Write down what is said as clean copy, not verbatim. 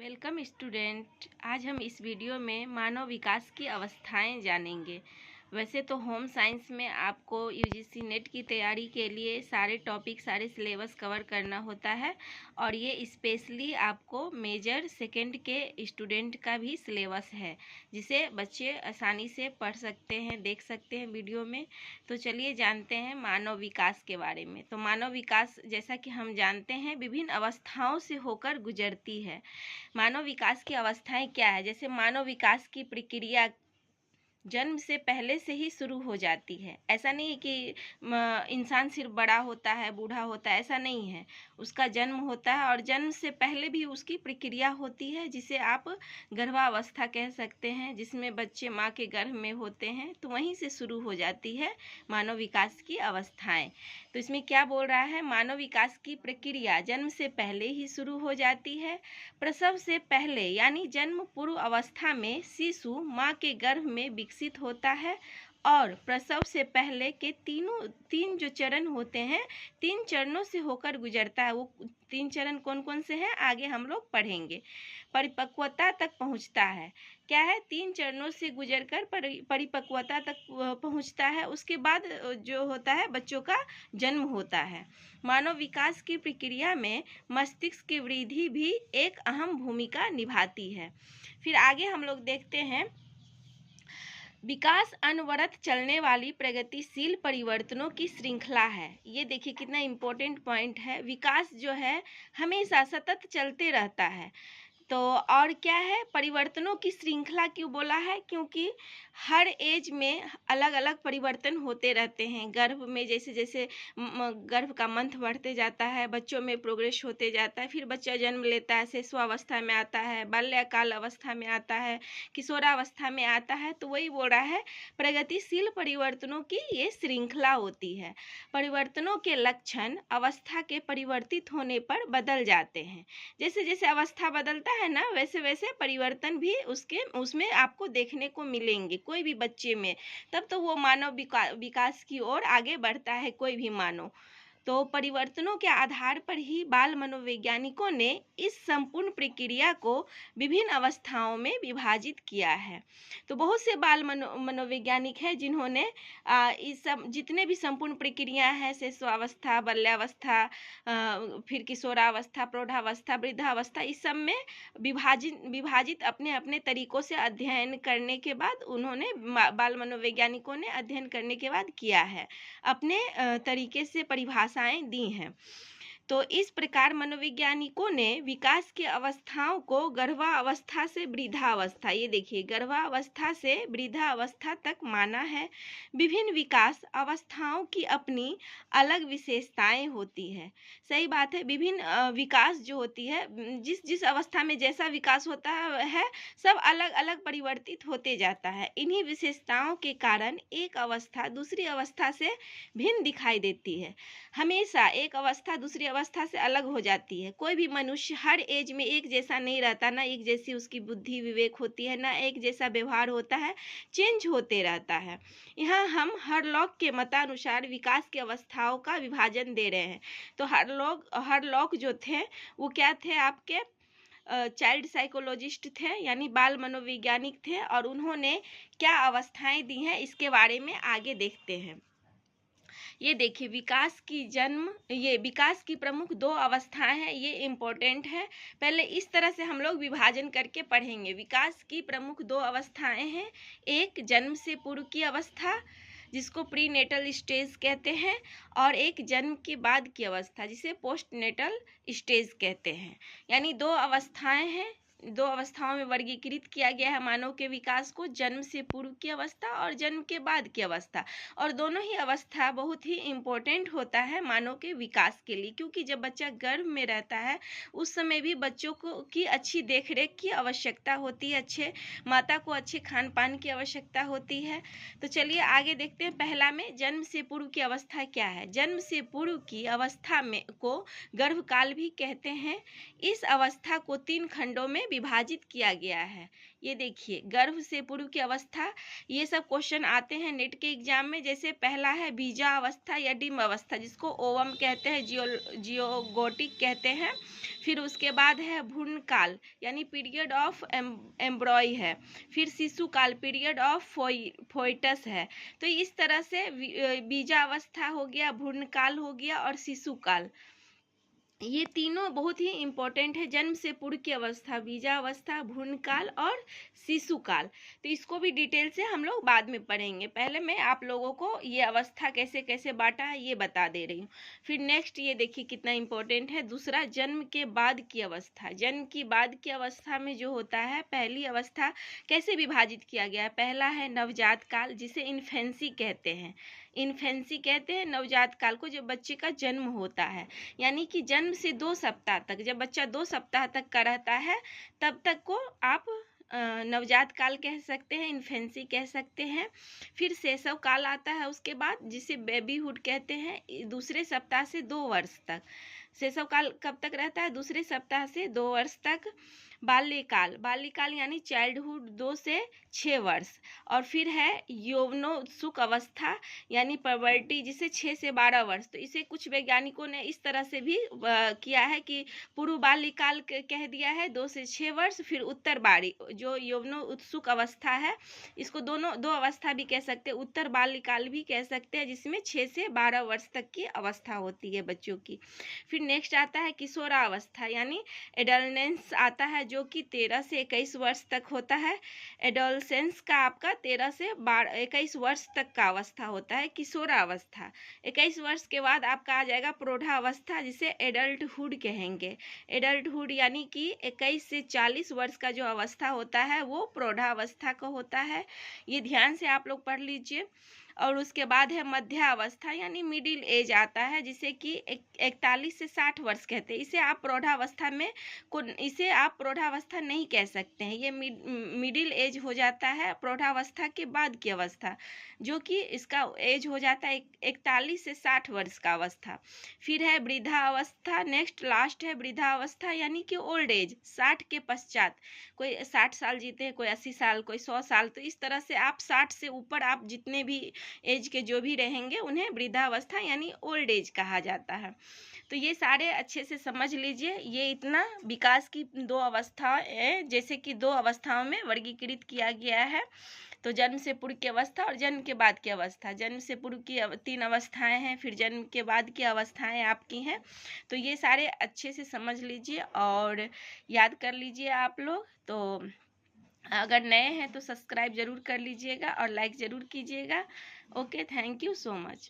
Welcome student. आज हम इस वीडियो में मानव विकास की अवस्थाएं जानेंगे। वैसे तो होम साइंस में आपको यूजीसी नेट की तैयारी के लिए सारे टॉपिक सारे सिलेबस कवर करना होता है और ये स्पेशली आपको मेजर सेकंड के स्टूडेंट का भी सिलेबस है जिसे बच्चे आसानी से पढ़ सकते हैं, देख सकते हैं वीडियो में। तो चलिए जानते हैं मानव विकास के बारे में। तो मानव विकास जैसा कि हम जानते हैं विभिन्न अवस्थाओं से होकर गुजरती है। मानव विकास की अवस्थाएं क्या है? जैसे मानव विकास की प्रक्रिया जन्म से पहले से ही शुरू हो जाती है। ऐसा नहीं है कि इंसान सिर्फ बड़ा होता है, बूढ़ा होता है, ऐसा नहीं है। उसका जन्म होता है और जन्म से पहले भी उसकी प्रक्रिया होती है जिसे आप गर्भावस्था कह सकते हैं, जिसमें बच्चे माँ के गर्भ में होते हैं। तो वहीं से शुरू हो जाती है मानव विकास की अवस्थाएं। तो इसमें क्या बोल रहा है? मानव विकास की प्रक्रिया जन्म से पहले ही शुरू हो जाती है। प्रसव से पहले यानी जन्म पूर्व अवस्था में शिशु माँ के गर्भ में विकसित होता है और प्रसव से पहले के तीन जो चरण होते हैं, 3 चरणों से होकर गुजरता है। वो 3 चरण कौन कौन से हैं आगे हम लोग पढ़ेंगे। परिपक्वता तक पहुंचता है। क्या है? 3 चरणों से गुजरकर परिपक्वता तक पहुंचता है। उसके बाद जो होता है बच्चों का जन्म होता है। मानव विकास की प्रक्रिया में मस्तिष्क की वृद्धि भी एक अहम भूमिका निभाती है। फिर आगे हम लोग देखते हैं, विकास अनवरत चलने वाली प्रगतिशील परिवर्तनों की श्रृंखला है। ये देखिए कितना इम्पोर्टेंट पॉइंट है। विकास जो है हमेशा सतत चलते रहता है। तो और क्या है? परिवर्तनों की श्रृंखला क्यों बोला है? क्योंकि हर एज में अलग अलग परिवर्तन होते रहते हैं। गर्भ में जैसे जैसे गर्भ का मंथ बढ़ते जाता है, बच्चों में प्रोग्रेस होते जाता है, फिर बच्चा जन्म लेता है, शिशुअवस्था में आता है, बाल्यकाल अवस्था में आता है, किशोरावस्था में आता है। तो वही बोल रहा है प्रगतिशील परिवर्तनों की ये श्रृंखला होती है। परिवर्तनों के लक्षण अवस्था के परिवर्तित होने पर बदल जाते हैं। जैसे जैसे अवस्था बदलता है ना, वैसे वैसे परिवर्तन भी उसमें आपको देखने को मिलेंगे कोई भी बच्चे में। तब तो वो मानव विकास की ओर आगे बढ़ता है कोई भी मानव। तो परिवर्तनों के आधार पर ही बाल मनोवैज्ञानिकों ने इस संपूर्ण प्रक्रिया को विभिन्न अवस्थाओं में विभाजित किया है। तो बहुत से बाल मनोवैज्ञानिक हैं जिन्होंने इस सब जितने भी संपूर्ण प्रक्रिया हैं, शिशुअवस्था, बाल्यावस्था, फिर किशोरावस्था, प्रौढ़ावस्था, वृद्धावस्था, इस सब में विभाजित अपने अपने तरीकों से अध्ययन करने के बाद उन्होंने बाल मनोवैज्ञानिकों ने अध्ययन करने के बाद किया है, अपने तरीके से परिभाषाएं दी हैं। तो इस प्रकार मनोवैज्ञानिकों ने विकास के अवस्थाओं को गर्भावस्था से वृद्धावस्था, ये देखिए गर्भावस्था से वृद्धावस्था तक माना है। विभिन्न विकास अवस्थाओं की अपनी अलग विशेषताएं होती है। सही बात है। विभिन्न विकास जो होती है, जिस जिस अवस्था में जैसा विकास होता है सब अलग अलग परिवर्तित होते जाता है। इन्हीं विशेषताओं के कारण एक अवस्था दूसरी अवस्था से भिन्न दिखाई देती है। हमेशा एक अवस्था दूसरी अवस्था से अलग हो जाती है। कोई भी मनुष्य हर एज में एक जैसा नहीं रहता, ना एक जैसी उसकी बुद्धि विवेक होती है, ना एक जैसा व्यवहार होता है, चेंज होते रहता है। यहाँ हम हरलॉक के मतानुसार विकास की अवस्थाओं का विभाजन दे रहे हैं। तो हरलॉक जो थे वो क्या थे? आपके चाइल्ड साइकोलॉजिस्ट थे, यानी बाल मनोवैज्ञानिक थे, और उन्होंने क्या अवस्थाएं दी हैं इसके बारे में आगे देखते हैं। ये देखिए ये विकास की प्रमुख 2 अवस्थाएं हैं, ये इम्पोर्टेंट है। पहले इस तरह से हम लोग विभाजन करके पढ़ेंगे। विकास की प्रमुख 2 अवस्थाएं हैं। एक जन्म से पूर्व की अवस्था जिसको प्री नेटल स्टेज कहते हैं, और एक जन्म के बाद की अवस्था जिसे पोस्ट नेटल स्टेज कहते हैं। यानी 2 अवस्थाएं हैं। 2 अवस्थाओं में वर्गीकृत किया गया है मानव के विकास को, जन्म से पूर्व की अवस्था और जन्म के बाद की अवस्था। और दोनों ही अवस्था बहुत ही इम्पोर्टेंट होता है मानव के विकास के लिए, क्योंकि जब बच्चा गर्भ में रहता है उस समय भी बच्चों की अच्छी देखरेख की आवश्यकता होती है, अच्छे माता को अच्छे खान पान की आवश्यकता होती है। तो चलिए आगे देखते हैं। पहला में जन्म से पूर्व की अवस्था क्या है? जन्म से पूर्व की अवस्था में को गर्भकाल भी कहते हैं। इस अवस्था को 3 खंडों में विभाजित किया गया है। ये देखिए, गर्भ से पूर्व की अवस्था, ये सब क्वेश्चन आते हैं नेट के एग्जाम में। जैसे पहला है बीजा अवस्था या डिम्ब अवस्था, जिसको ओवम कहते हैं, जियोगोटिक कहते हैं। फिर उसके बाद है भ्रूण काल यानी पीरियड ऑफ एम्ब्रॉय है। फिर शिशु काल पीरियड ऑफ फोइटस है। तो इस तरह से बीजा अवस्था हो गया, भ्रूण काल हो गया और शिशु काल, ये तीनों बहुत ही इम्पोर्टेंट है। जन्म से पूर्व की अवस्था, बीजावस्था, भ्रूणकाल और शिशु काल। तो इसको भी डिटेल से हम लोग बाद में पढ़ेंगे। पहले मैं आप लोगों को ये अवस्था कैसे कैसे बांटा है ये बता दे रही हूँ। फिर नेक्स्ट ये देखिए कितना इम्पोर्टेंट है, दूसरा जन्म के बाद की अवस्था। जन्म की बाद की अवस्था में जो होता है, पहली अवस्था कैसे विभाजित किया गया है। पहला है नवजात काल, जिसे इन्फेंसी कहते हैं। इन्फेंसी कहते हैं नवजात काल को, जब बच्चे का जन्म होता है, यानी कि जन्म से 2 सप्ताह तक, जब बच्चा 2 सप्ताह तक का रहता है तब तक को आप नवजात काल कह सकते हैं, इन्फेंसी कह सकते हैं। फिर शैशव काल आता है उसके बाद, जिसे बेबीहुड कहते हैं, दूसरे सप्ताह से 2 वर्ष तक। शैशव काल कब तक रहता है, दूसरे सप्ताह से 2 वर्ष तक। बाल्यकाल, बाल्यकाल यानी चाइल्डहुड 2 से 6 वर्ष। और फिर है यौवनोत्सुक अवस्था यानी पर्वर्टी, जिसे 6 से 12 वर्ष। तो इसे कुछ वैज्ञानिकों ने इस तरह से भी किया है कि पूर्व बाल्यकाल कह दिया है 2 से 6 वर्ष। फिर उत्तर बाली जो यौवनोत्सुक अवस्था है, इसको दो अवस्था भी कह सकते हैं, उत्तर बाल्यकाल भी कह सकते हैं, जिसमें 6 से 12 वर्ष तक की अवस्था होती है बच्चों की। फिर नेक्स्ट आता है किशोरावस्था यानी एडल्टेंस आता है, जो कि 13 से 21 वर्ष तक होता है। एडोलसेंस का आपका 13 से 21 वर्ष तक का अवस्था होता है किशोरावस्था। 21 वर्ष के बाद आपका आ जाएगा प्रौढ़ावस्था, जिसे एडल्टहुड कहेंगे। एडल्टहुड यानी कि 21 से 40 वर्ष का जो अवस्था होता है वो प्रौढ़ावस्था का होता है। ये ध्यान से आप लोग पढ़ लीजिए। और उसके बाद है मध्यावस्था यानी मिडिल एज आता है, जिसे कि 41 से 60 वर्ष कहते हैं। इसे आप प्रौढ़ावस्था नहीं कह सकते हैं, ये मिडिल एज हो जाता है प्रौढ़ावस्था के बाद की अवस्था, जो कि इसका एज हो जाता है 41 से 60 वर्ष का अवस्था। फिर है वृद्धावस्था, नेक्स्ट लास्ट है वृद्धावस्था यानी कि ओल्ड एज, 60 के पश्चात। कोई 60 साल जीते हैं, कोई 80 साल, कोई 100 साल। तो इस तरह से आप 60 से ऊपर आप जितने भी एज के जो भी रहेंगे उन्हें वृद्धावस्था यानी ओल्ड एज कहा जाता है। तो ये सारे अच्छे से समझ लीजिए। ये इतना विकास की 2 अवस्थाएं, जैसे कि 2 अवस्थाओं में वर्गीकृत किया गया है। तो जन्म से पूर्व की अवस्था और जन्म के बाद की अवस्था। जन्म से पूर्व की 3 अवस्थाएं हैं, फिर जन्म के बाद की अवस्थाएं आपकी हैं। तो ये सारे अच्छे से समझ लीजिए और याद कर लीजिए आप लोग। तो अगर नए हैं तो सब्सक्राइब ज़रूर कर लीजिएगा और लाइक ज़रूर कीजिएगा। Okay, thank you so much.